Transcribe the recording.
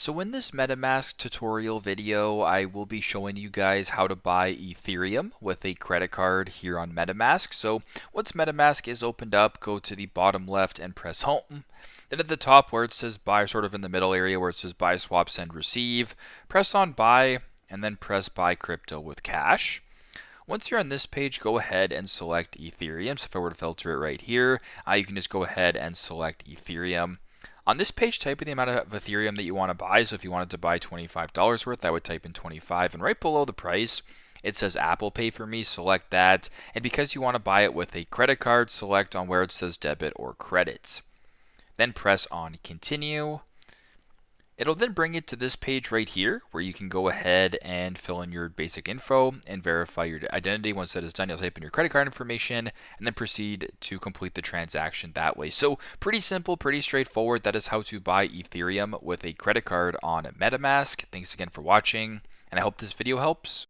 So in this MetaMask tutorial video, I will be showing you guys how to buy Ethereum with a credit card here on MetaMask. So once MetaMask is opened up, go to the bottom left and press home. Then at the top where it says buy, sort of in the middle area where it says buy, swap, send, receive, press on buy and then press buy crypto with cash. Once you're on this page, go ahead and select Ethereum. So if I were to filter it right here, you can just go ahead and select Ethereum. On this page, type in the amount of Ethereum that you want to buy. So if you wanted to buy $25 worth, I would type in 25. And right below the price, it says Apple Pay for me. Select that. And because you want to buy it with a credit card, select on where it says debit or credit. Then press on continue. It'll then bring you to this page right here where you can go ahead and fill in your basic info and verify your identity. Once that is done, you'll type in your credit card information and then proceed to complete the transaction that way. So pretty simple, pretty straightforward. That is how to buy Ethereum with a credit card on MetaMask. Thanks again for watching, and I hope this video helps.